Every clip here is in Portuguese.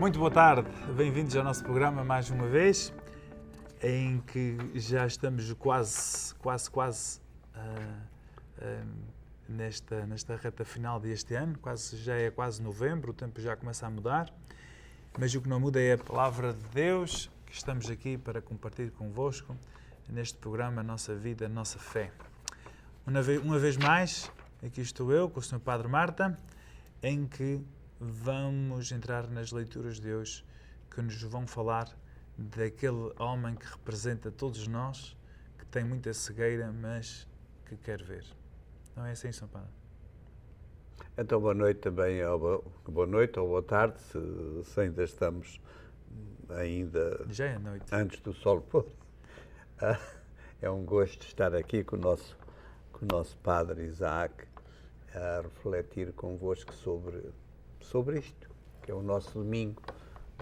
Muito boa tarde, bem-vindos ao nosso programa mais uma vez, em que já estamos quase nesta reta final deste ano, já é quase novembro, o tempo já começa a mudar, mas o que não muda é a palavra de Deus, que estamos aqui para compartilhar convosco neste programa a nossa vida, a nossa fé. Uma vez mais, aqui estou eu com o Sr. Padre Marta, em que vamos entrar nas leituras de hoje que nos vão falar daquele homem que representa todos nós, que tem muita cegueira, mas que quer ver. Não é assim, Sr. Padre? Então, boa noite também, boa noite ou boa tarde, se ainda estamos Já é noite. Antes do sol pôr. É um gosto estar aqui com o nosso Padre Isaac a refletir convosco sobre isto, que é o nosso domingo,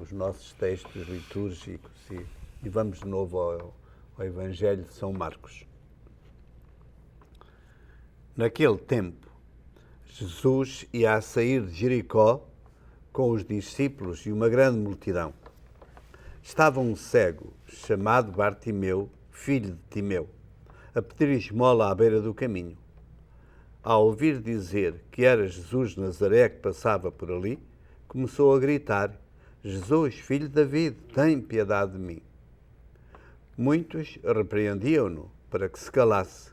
os nossos textos litúrgicos e vamos de novo ao Evangelho de São Marcos. Naquele tempo, Jesus ia a sair de Jericó com os discípulos e uma grande multidão. Estava um cego, chamado Bartimeu, filho de Timeu, a pedir esmola à beira do caminho. Ao ouvir dizer que era Jesus de Nazaré que passava por ali, começou a gritar: Jesus, filho de David, tem piedade de mim. Muitos repreendiam-no para que se calasse,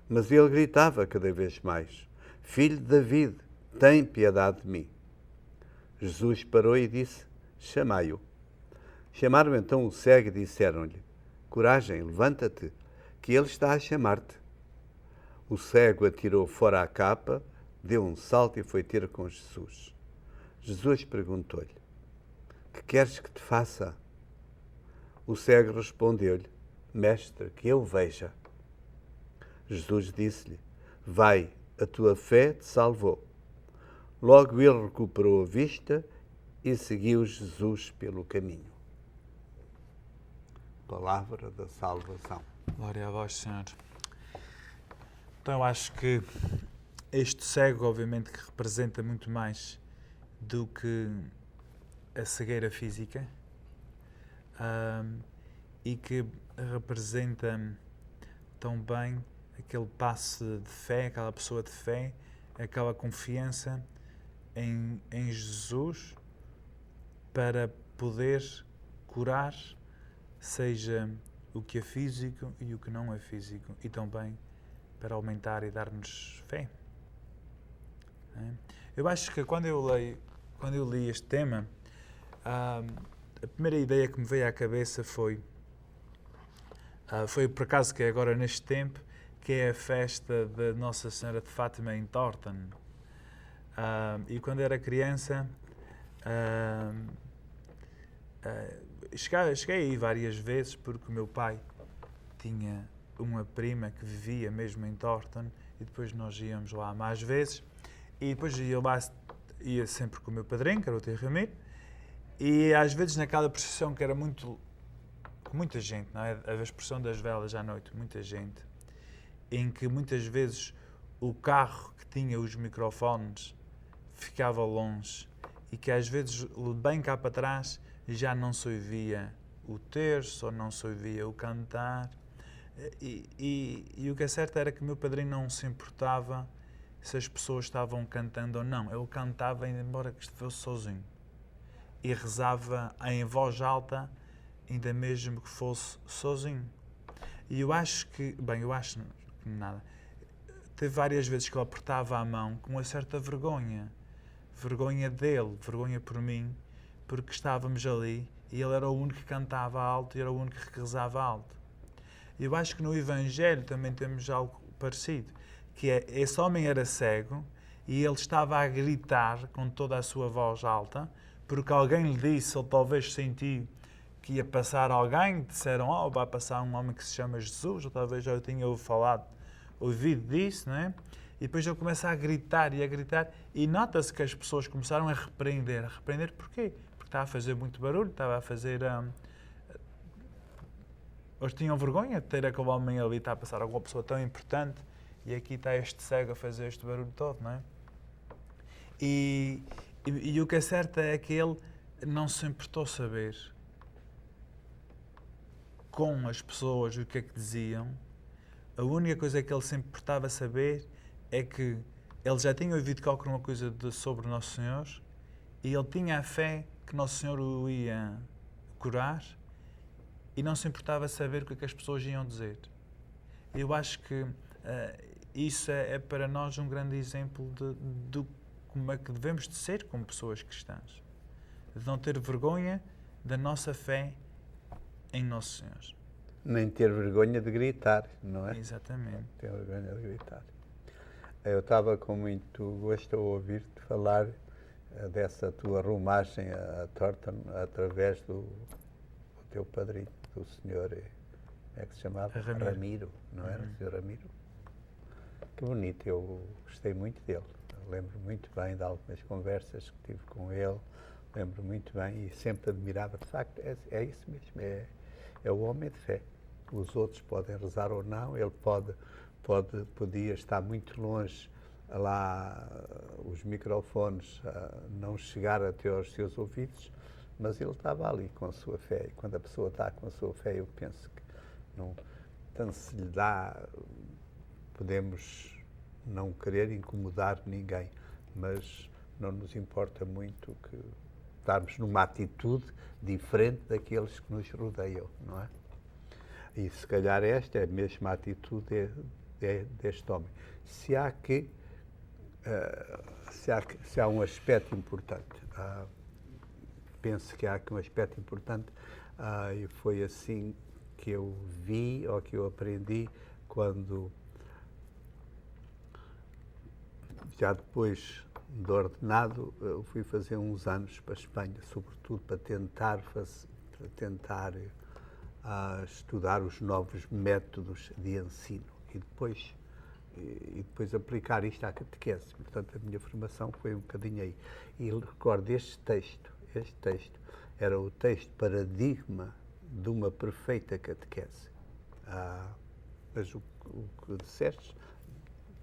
mas ele gritava cada vez mais: Filho de David, tem piedade de mim. Jesus parou e disse: Chamai-o. Chamaram então o cego e disseram-lhe: Coragem, levanta-te, que ele está a chamar-te. O cego atirou fora a capa, deu um salto e foi ter com Jesus. Jesus perguntou-lhe: Que queres que te faça? O cego respondeu-lhe: Mestre, que eu veja. Jesus disse-lhe: Vai, a tua fé te salvou. Logo ele recuperou a vista e seguiu Jesus pelo caminho. Palavra da salvação. Glória a vós, Senhor. Então eu acho que este cego, obviamente, que representa muito mais do que a cegueira física, e que representa tão bem aquele passo de fé, aquela pessoa de fé, aquela confiança em Jesus para poder curar, seja o que é físico e o que não é físico, e também para aumentar e dar-nos fé. Eu acho que quando eu li este tema, a primeira ideia que me veio à cabeça foi por acaso que é agora neste tempo, que é a festa da Nossa Senhora de Fátima em Torton. E quando era criança, cheguei aí várias vezes porque o meu pai tinha uma prima que vivia mesmo em Torton e depois nós íamos lá mais vezes e depois ia sempre com o meu padrinho, que era o Tio Ramiro, e às vezes naquela procissão que era com muita gente, não é? A expressão das velas à noite, muita gente, em que muitas vezes o carro que tinha os microfones ficava longe e que às vezes bem cá para trás já não se ouvia o terço ou não se ouvia o cantar. E o que é certo era que o meu padrinho não se importava se as pessoas estavam cantando ou não. Ele cantava embora que estivesse sozinho. E rezava em voz alta, ainda mesmo que fosse sozinho. E eu acho que nada. Teve várias vezes que ele apertava a mão com uma certa vergonha. Vergonha dele, vergonha por mim, porque estávamos ali e ele era o único que cantava alto e era o único que rezava alto. Eu acho que no Evangelho também temos algo parecido, que é, esse homem era cego e ele estava a gritar com toda a sua voz alta, porque alguém lhe disse, ele talvez sentiu que ia passar alguém, disseram, vai passar um homem que se chama Jesus, ou talvez já eu tinha ouvido disso, não é? E depois ele começa a gritar, e nota-se que as pessoas começaram a repreender. A repreender porquê? Porque estava a fazer muito barulho, estava a fazer... Eles tinham vergonha de ter aquele homem ali, está a passar alguma pessoa tão importante, e aqui está este cego a fazer este barulho todo, não é? E o que é certo é que ele não se importou saber com as pessoas o que é que diziam. A única coisa que ele se importava saber é que ele já tinha ouvido qualquer coisa sobre Nosso Senhor e ele tinha a fé que Nosso Senhor o ia curar e não se importava saber o que é que as pessoas iam dizer. Eu acho que isso é para nós um grande exemplo de como é que devemos de ser como pessoas cristãs. De não ter vergonha da nossa fé em Nosso Senhor. Nem ter vergonha de gritar, não é? Exatamente. Ter vergonha de gritar. Eu estava com muito gosto a ouvir-te falar dessa tua rumagem a Thornton através do teu padrinho, do senhor, como é que se chamava? Ramiro, não era? O senhor Ramiro. Que bonito, eu gostei muito dele. Eu lembro muito bem de algumas conversas que tive com ele, lembro muito bem e sempre admirava. De facto, é isso mesmo, é o homem de fé. Os outros podem rezar ou não, ele podia estar muito longe, lá os microfones não chegar até aos seus ouvidos, mas ele estava ali com a sua fé. E quando a pessoa está com a sua fé, eu penso que não, tanto se lhe dá, podemos não querer incomodar ninguém, mas não nos importa muito que estarmos numa atitude diferente daqueles que nos rodeiam, não é? E se calhar esta é a mesma atitude deste homem. Se há um aspecto importante, penso que há aqui um aspecto importante, e foi assim que eu vi, ou que eu aprendi, quando, já depois de ordenado, eu fui fazer uns anos para a Espanha, sobretudo para tentar estudar os novos métodos de ensino e depois aplicar isto à catequese. Portanto, a minha formação foi um bocadinho aí. E recordo este texto era o texto paradigma de uma perfeita catequese. Mas o que disseste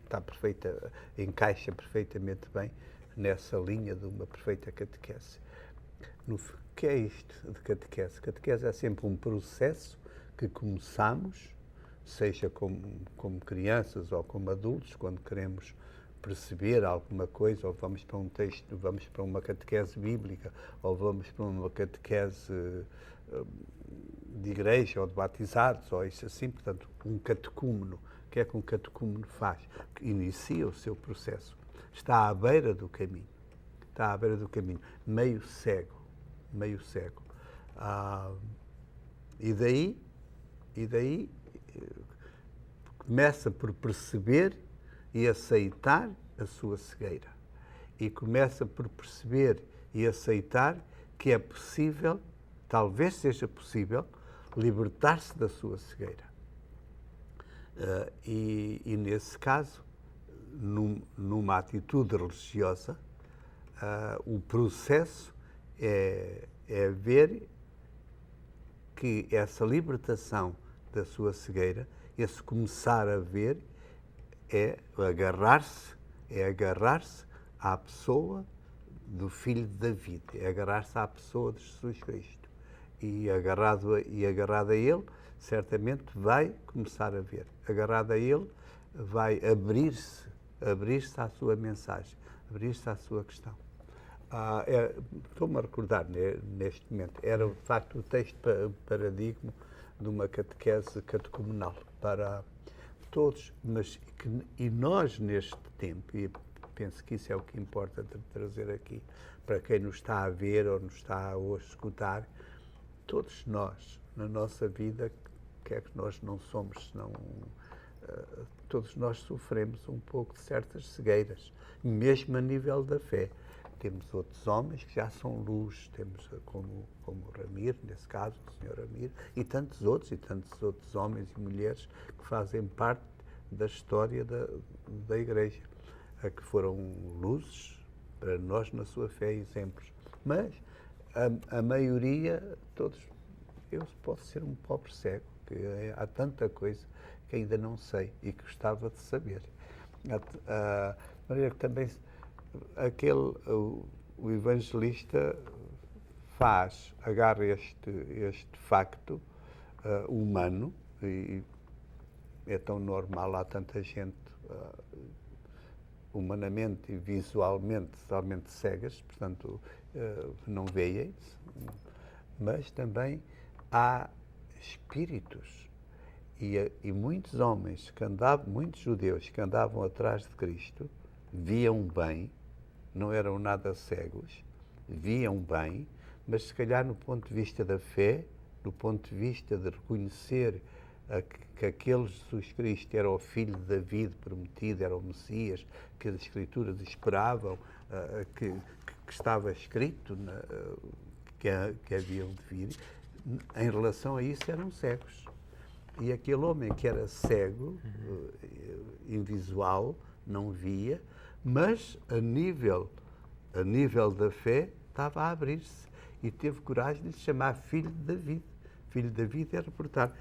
está perfeita, encaixa perfeitamente bem nessa linha de uma perfeita catequese. O que é isto de catequese? Catequese é sempre um processo que começamos, seja como crianças ou como adultos, quando queremos perceber alguma coisa, ou vamos para um texto, vamos para uma catequese bíblica, ou vamos para uma catequese de igreja ou de batizados, ou isso assim. Portanto, um catecúmeno. O que é que um catecúmeno faz? Inicia o seu processo. Está à beira do caminho. Meio cego. E daí começa por perceber e aceitar a sua cegueira. E começa por perceber e aceitar que é possível, talvez seja possível, libertar-se da sua cegueira. E nesse caso, numa atitude religiosa, o processo é ver que essa libertação da sua cegueira, esse começar a ver, é agarrar-se à pessoa do Filho de David, é agarrar-se à pessoa de Jesus Cristo. E agarrado a Ele, certamente vai começar a ver. Agarrado a Ele, vai abrir-se à sua mensagem, abrir-se à sua questão. Estou-me a recordar neste momento, era de facto o texto paradigma de uma catequese catecumenal para todos, e nós neste tempo, e penso que isso é o que importa trazer aqui, para quem nos está a ver ou nos está a escutar, todos nós, na nossa vida, que é que nós não somos, senão todos nós sofremos um pouco de certas cegueiras, mesmo a nível da fé. Temos outros homens que já são luz, temos como o Ramiro, nesse caso, o Sr. Ramiro, e tantos outros homens e mulheres que fazem parte da história da Igreja, que foram luzes para nós na sua fé, exemplos. Mas a maioria, todos, eu posso ser um pobre cego, que há tanta coisa que ainda não sei e que gostava de saber. De maneira que também o evangelista agarra este facto humano, e é tão normal, há tanta gente humanamente e visualmente totalmente cegas, portanto, não veem, mas também há espíritos. E muitos homens muitos judeus que andavam atrás de Cristo, viam bem, não eram nada cegos, viam bem, mas se calhar no ponto de vista da fé, no ponto de vista de reconhecer que aquele Jesus Cristo era o Filho de David prometido, era o Messias, que as Escrituras esperavam, que estava escrito que haviam de vir, em relação a isso eram cegos. E aquele homem que era cego, invisual, não via, mas a nível da fé estava a abrir-se e teve coragem de lhe chamar Filho de David. Filho de David é reportar.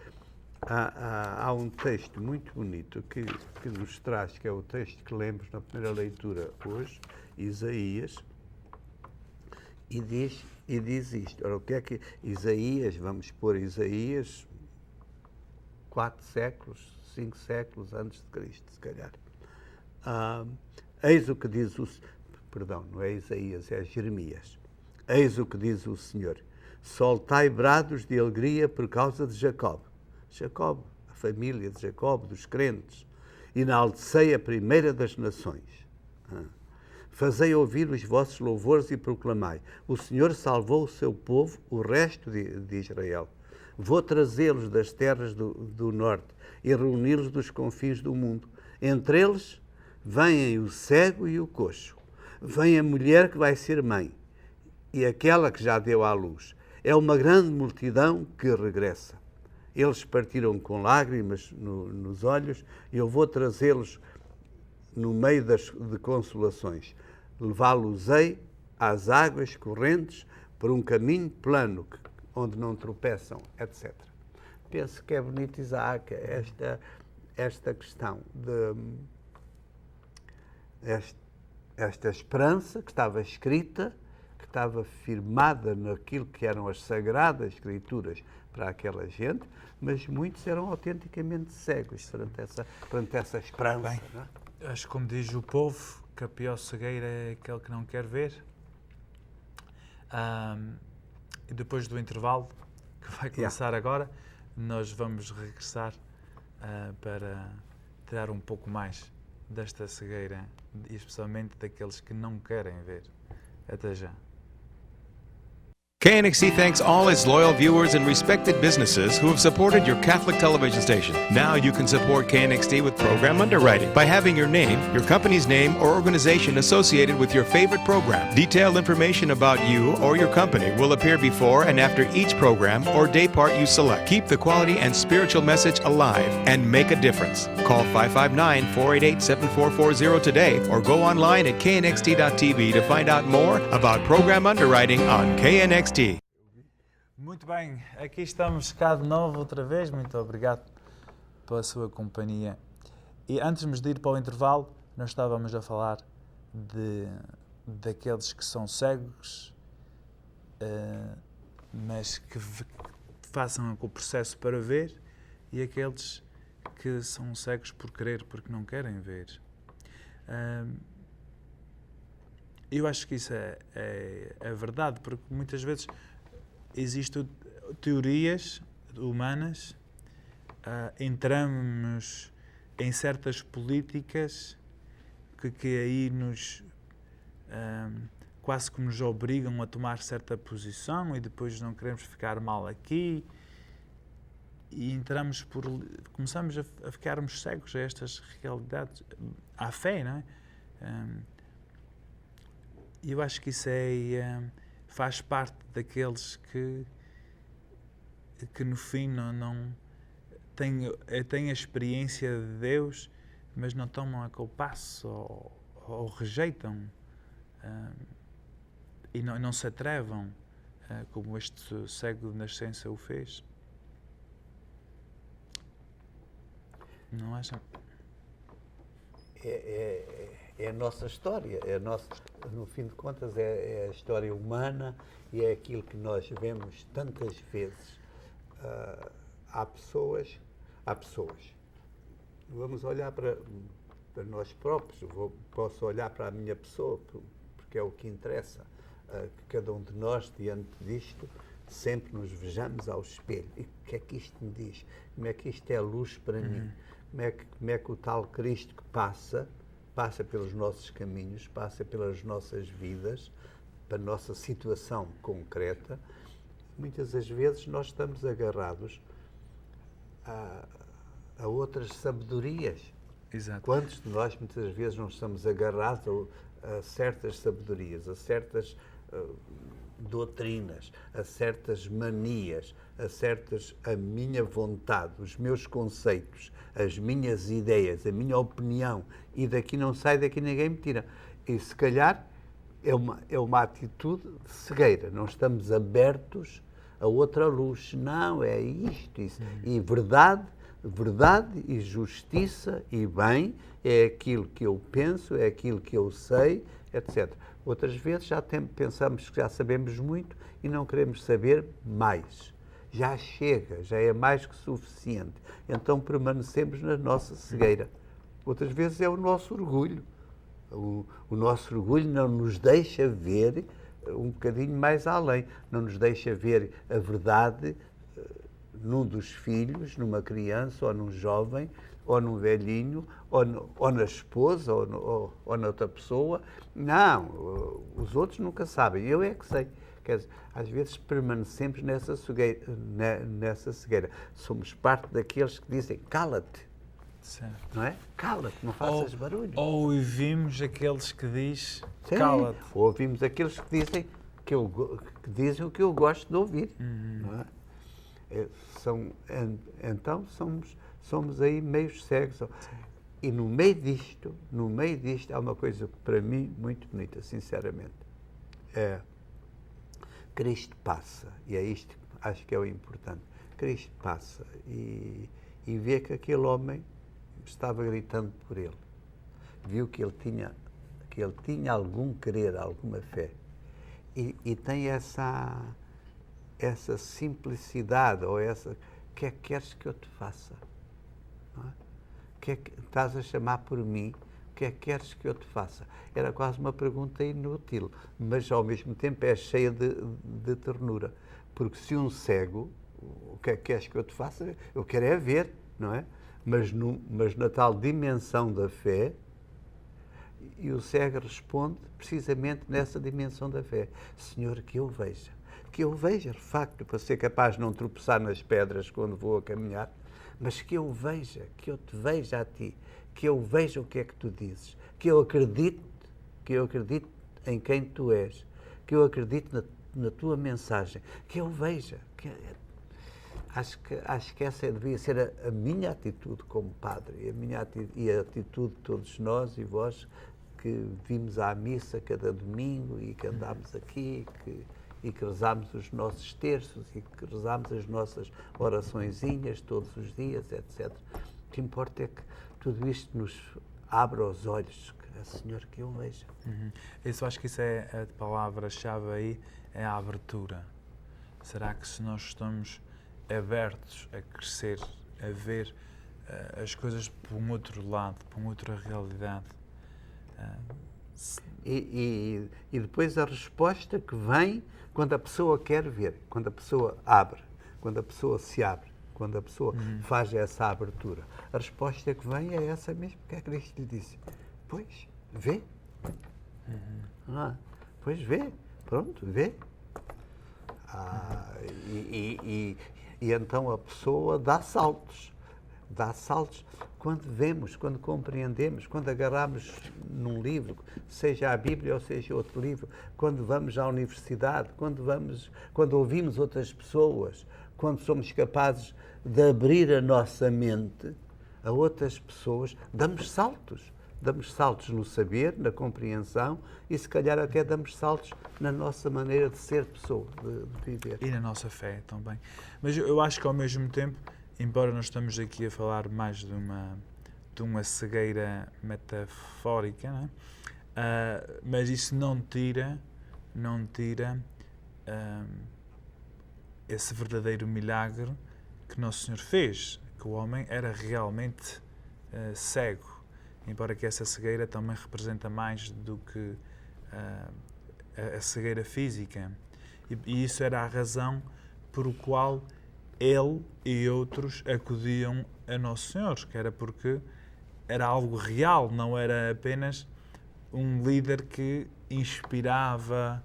Há um texto muito bonito que nos traz, que é o texto que lemos na primeira leitura hoje, Isaías, e diz isto. Ora, o que é que Isaías, vamos pôr Isaías, 4 séculos, 5 séculos antes de Cristo, se calhar. Eis o que diz perdão, não é Isaías, é Jeremias. Eis o que diz o Senhor: soltai brados de alegria por causa de Jacob, a família de Jacob, dos crentes, enaltecei a primeira das nações. Fazei ouvir os vossos louvores e proclamai: o Senhor salvou o seu povo, o resto de Israel. Vou trazê-los das terras do norte e reuni-los dos confins do mundo. Entre eles vêm o cego e o coxo. Vem a mulher que vai ser mãe e aquela que já deu à luz. É uma grande multidão que regressa. Eles partiram com lágrimas nos olhos e eu vou trazê-los no meio de consolações. Levá-los-ei às águas correntes por um caminho plano, onde não tropeçam, etc. Penso que é bonito, Isaac, esta questão esta esperança que estava escrita, que estava firmada naquilo que eram as sagradas escrituras para aquela gente, mas muitos eram autenticamente cegos perante essa esperança. Bem, não é? acho que, como diz o povo, que a pior cegueira é aquele que não quer ver. E depois do intervalo, que vai começar agora, nós vamos regressar para tirar um pouco mais desta cegueira, e especialmente daqueles que não querem ver. Até já. KNXT thanks all its loyal viewers and respected businesses who have supported your Catholic television station. Now you can support KNXT with program underwriting by having your name, your company's name, or organization associated with your favorite program. Detailed information about you or your company will appear before and after each program or day part you select. Keep the quality and spiritual message alive and make a difference. Call 559-488-7440 today or go online at knxt.tv to find out more about program underwriting on KNXT. Muito bem, aqui estamos cá de novo outra vez. Muito obrigado pela sua companhia. E antes de ir para o intervalo, nós estávamos a falar daqueles que são cegos, mas que façam o processo para ver, e aqueles que são cegos por querer, porque não querem ver. Eu acho que isso é verdade, porque muitas vezes existem teorias humanas, entramos em certas políticas que aí quase que nos obrigam a tomar certa posição, e depois não queremos ficar mal aqui, e começamos a ficarmos cegos a estas realidades, à fé, não é? E eu acho que isso faz parte daqueles que no fim não têm a experiência de Deus, mas não tomam aquele passo ou rejeitam, e não se atrevam, como este cego de nascença o fez. Não acham? é a nossa história, no fim de contas é a história humana e é aquilo que nós vemos tantas vezes. Há pessoas. Vamos olhar para nós próprios, posso olhar para a minha pessoa, porque é o que interessa, que cada um de nós, diante disto, sempre nos vejamos ao espelho. E o que é que isto me diz? Como é que isto é luz para mim? Como é que o tal Cristo que passa pelos nossos caminhos, passa pelas nossas vidas, para a nossa situação concreta. Muitas das vezes nós estamos agarrados a outras sabedorias. Exato. Quantos de nós, muitas vezes, não estamos agarrados a certas sabedorias, a certas doutrinas, a certas manias, a minha vontade, os meus conceitos, as minhas ideias, a minha opinião, e daqui não sai, daqui ninguém me tira. E se calhar é uma atitude de cegueira, não estamos abertos a outra luz. Não, é isto, isso. E verdade e justiça e bem é aquilo que eu penso, é aquilo que eu sei, etc. Outras vezes já pensamos que já sabemos muito e não queremos saber mais. Já chega, já é mais que suficiente. Então permanecemos na nossa cegueira. Outras vezes é o nosso orgulho. O nosso orgulho não nos deixa ver um bocadinho mais além, não nos deixa ver a verdade num dos filhos, numa criança, ou num jovem, ou num velhinho, ou na esposa, ou na outra pessoa. Não, os outros nunca sabem, eu é que sei. Quer dizer, às vezes permanecemos nessa cegueira. Somos parte daqueles que dizem, cala-te. Certo. Não é? Cala-te, não faças barulho. Ou ouvimos aqueles que dizem, Sim, cala-te. ou ouvimos aqueles que dizem que dizem o que eu gosto de ouvir. Não é? Então somos aí meio cegos. Sim. E no meio disto há uma coisa para mim muito bonita, sinceramente. Cristo passa, e é isto que acho que é o importante. Cristo passa e vê que aquele homem estava gritando por ele. Viu que ele tinha algum querer, alguma fé. E tem essa simplicidade, ou essa, o que é que queres que eu te faça? Não é? Que estás a chamar por mim, o que é que queres que eu te faça? Era quase uma pergunta inútil, mas ao mesmo tempo é cheia de ternura. Porque se um cego, o que é que queres que eu te faça? Eu quero é ver, não é? Mas na tal dimensão da fé, e o cego responde precisamente nessa dimensão da fé. Senhor, que eu veja, de facto, para ser capaz de não tropeçar nas pedras quando vou a caminhar, mas que eu te veja a ti, que eu veja o que é que tu dizes, que eu acredite em quem tu és, que eu acredite na tua mensagem, que eu veja. Acho que essa devia ser a minha atitude como padre, e a atitude de todos nós e vós que vimos à missa cada domingo e que andámos aqui, e que rezámos os nossos terços e que rezámos as nossas oraçõezinhas todos os dias, etc. O que importa é que tudo isto nos abra os olhos, Senhor, que eu veja. Isso, acho que isso é a palavra-chave aí, é a abertura. Será que se nós estamos abertos a crescer, a ver as coisas por um outro lado, por uma outra realidade? E depois a resposta que vem quando a pessoa quer ver, quando a pessoa abre, quando a pessoa se abre, quando a pessoa faz essa abertura. A resposta que vem é essa mesmo, que é que Cristo lhe disse. Pois, vê. Pois vê, pronto, vê. E então a pessoa dá saltos. Quando vemos, quando compreendemos, quando agarramos num livro, seja a Bíblia ou seja outro livro, quando vamos à universidade, quando ouvimos outras pessoas, quando somos capazes de abrir a nossa mente a outras pessoas, damos saltos no saber, na compreensão e se calhar até damos saltos na nossa maneira de ser pessoa, de viver. E na nossa fé também. Mas eu acho que ao mesmo tempo, embora nós estamos aqui a falar mais de realmente uma cegueira metafórica, não é? Mas isso não tira esse verdadeiro milagre que Nosso Senhor fez, que o homem era realmente cego, embora que essa cegueira também representa mais do que a cegueira física. E isso era a razão por o qual ele e outros acudiam a Nosso Senhor, que era porque era algo real, não era apenas um líder que inspirava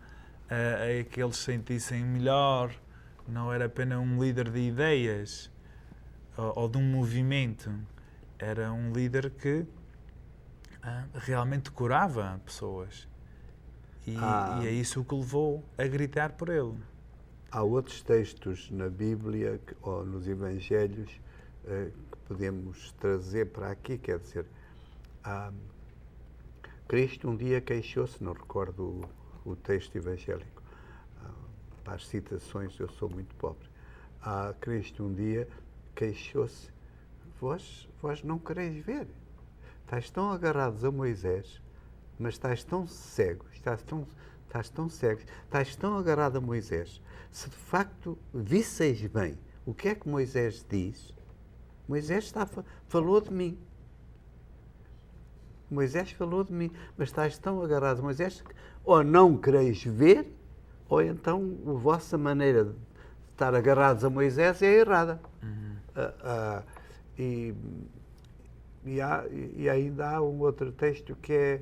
a que eles se sentissem melhor, não era apenas um líder de ideias ou de um movimento, era um líder que realmente curava pessoas. E é isso que o levou a gritar por ele. Há outros textos na Bíblia ou nos Evangelhos que podemos trazer para aqui, quer dizer, Cristo um dia queixou-se, não recordo o texto evangélico, para as citações eu sou muito pobre, Cristo um dia queixou-se, vós não quereis ver, estáis tão agarrados a Moisés, mas estáis tão cegos, estáis tão agarrados a Moisés. Se de facto visseis bem o que é que Moisés diz, Moisés falou de mim. Moisés falou de mim, mas estáis tão agarrados a Moisés que ou não quereis ver, ou então a vossa maneira de estar agarrados a Moisés é errada. E ainda há um outro texto que é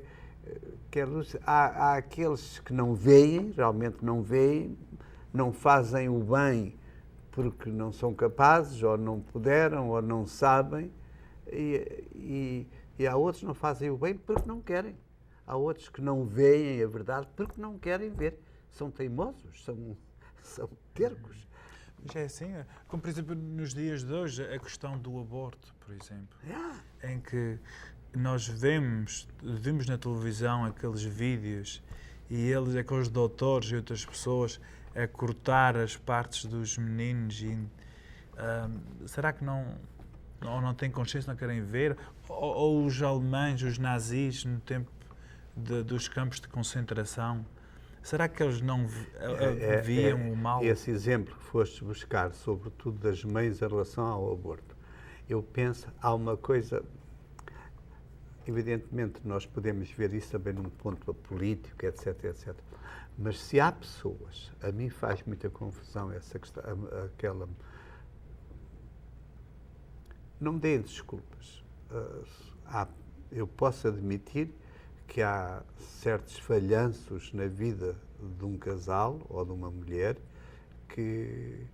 há aqueles que não veem, realmente não veem, não fazem o bem porque não são capazes, ou não puderam, ou não sabem, e há outros que não fazem o bem porque não querem. Há outros que não veem a verdade porque não querem ver. São teimosos, são tercos. Mas é assim, como por exemplo nos dias de hoje, a questão do aborto, por exemplo, em que nós vemos na televisão aqueles vídeos e aqueles doutores e outras pessoas a cortar as partes dos meninos e será que não têm consciência, não querem ver? Ou os alemães, os nazis no tempo dos campos de concentração, será que eles não viam o mal? Esse exemplo que foste buscar, sobretudo das mães em relação ao aborto, eu penso, há uma coisa, evidentemente nós podemos ver isso também num ponto político, etc, etc. Mas se há pessoas, a mim faz muita confusão essa questão, não me deem desculpas, eu posso admitir que há certos falhanços na vida de um casal ou de uma mulher que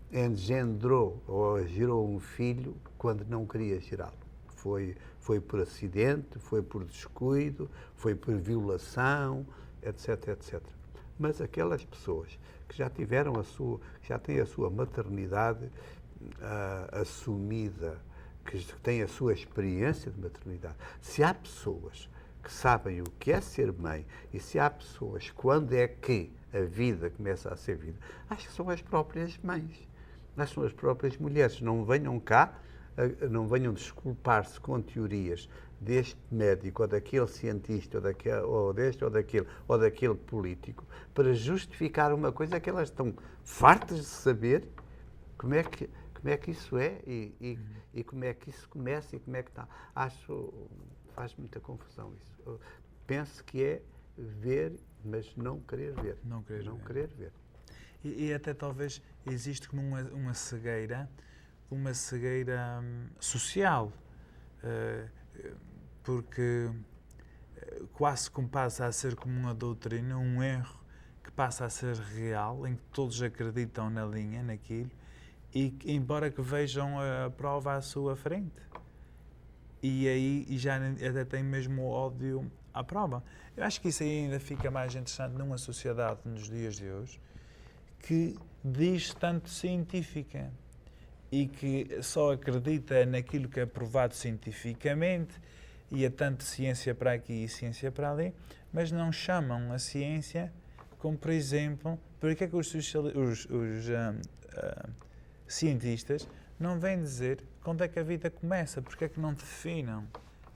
engendrou ou gerou um filho quando não queria gerá-lo. Foi por acidente, foi por descuido, foi por violação, etc, etc. Mas aquelas pessoas que já tiveram já têm a sua maternidade assumida, que têm a sua experiência de maternidade, se há pessoas que sabem o que é ser mãe e se há pessoas quando é que a vida começa a ser vida, acho que são as próprias mães, acho que são as próprias mulheres. Não venham cá, não venham desculpar-se com teorias deste médico ou daquele cientista ou deste ou daquele político para justificar uma coisa que elas estão fartas de saber como é que isso é e como é que isso começa e como é que está. Faz muita confusão isso. Eu penso que é ver, mas não querer ver. Não querer ver. E até talvez existe como uma cegueira social, porque quase como passa a ser como uma doutrina, um erro que passa a ser real, em que todos acreditam na linha, naquilo, e embora que vejam a prova à sua frente. E aí já até tem mesmo ódio à prova. Eu acho que isso aí ainda fica mais interessante numa sociedade nos dias de hoje que diz tanto científica e que só acredita naquilo que é provado cientificamente e há tanto ciência para aqui e ciência para ali, mas não chamam a ciência como, por exemplo, porque é que os cientistas não vêm dizer quando é que a vida começa? Porque é que não definem?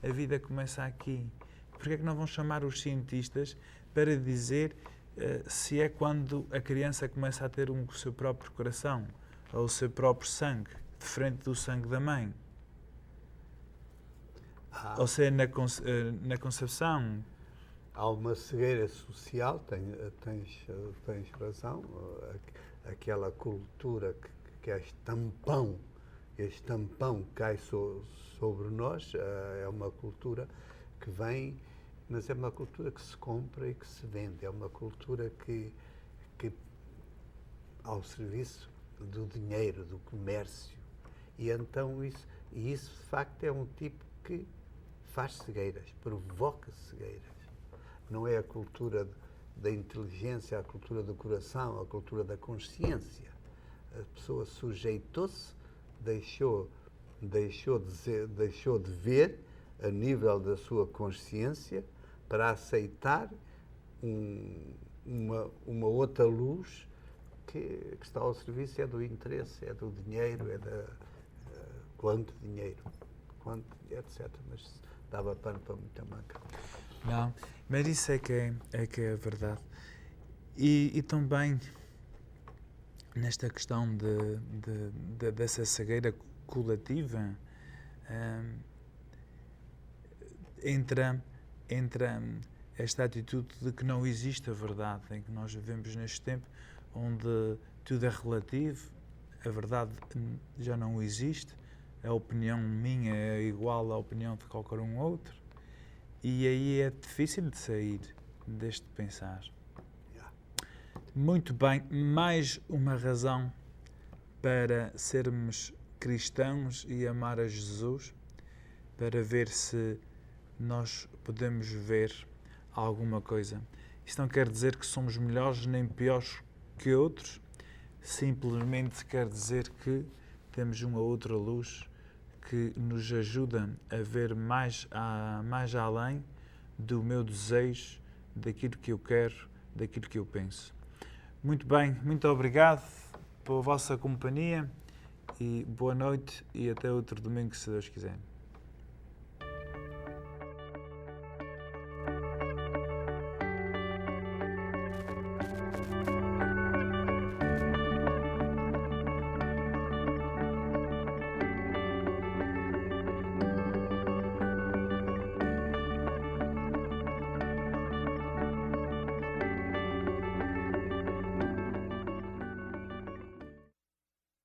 A vida começa aqui. Porque é que não vão chamar os cientistas para dizer se é quando a criança começa a ter o seu próprio coração ou o seu próprio sangue, diferente do sangue da mãe? Ou seja, na concepção. Há uma cegueira social, tens razão, aquela cultura que é este tampão cai sobre nós, é uma cultura que vem, mas é uma cultura que se compra e que se vende, é uma cultura que ao serviço do dinheiro, do comércio, e então isso de facto é um tipo que faz cegueiras, provoca cegueiras. Não é a cultura da inteligência, a cultura do coração, a cultura da consciência. A pessoa sujeitou-se, deixou de ver a nível da sua consciência para aceitar uma outra luz que está ao serviço é do interesse, é do dinheiro, é da quanto dinheiro, etc. Mas dava pano para muita manca. Não, mas isso é que é a verdade. E também nesta questão dessa cegueira coletiva, entra esta atitude de que não existe a verdade, em que nós vivemos neste tempo onde tudo é relativo, a verdade já não existe, a opinião minha é igual à opinião de qualquer um outro, e aí é difícil de sair deste pensar. Muito bem, mais uma razão para sermos cristãos e amar a Jesus, para ver se nós podemos ver alguma coisa. Isto não quer dizer que somos melhores nem piores que outros, simplesmente quer dizer que temos uma outra luz que nos ajuda a ver mais além do meu desejo, daquilo que eu quero, daquilo que eu penso. Muito bem, muito obrigado pela vossa companhia e boa noite e até outro domingo, se Deus quiser.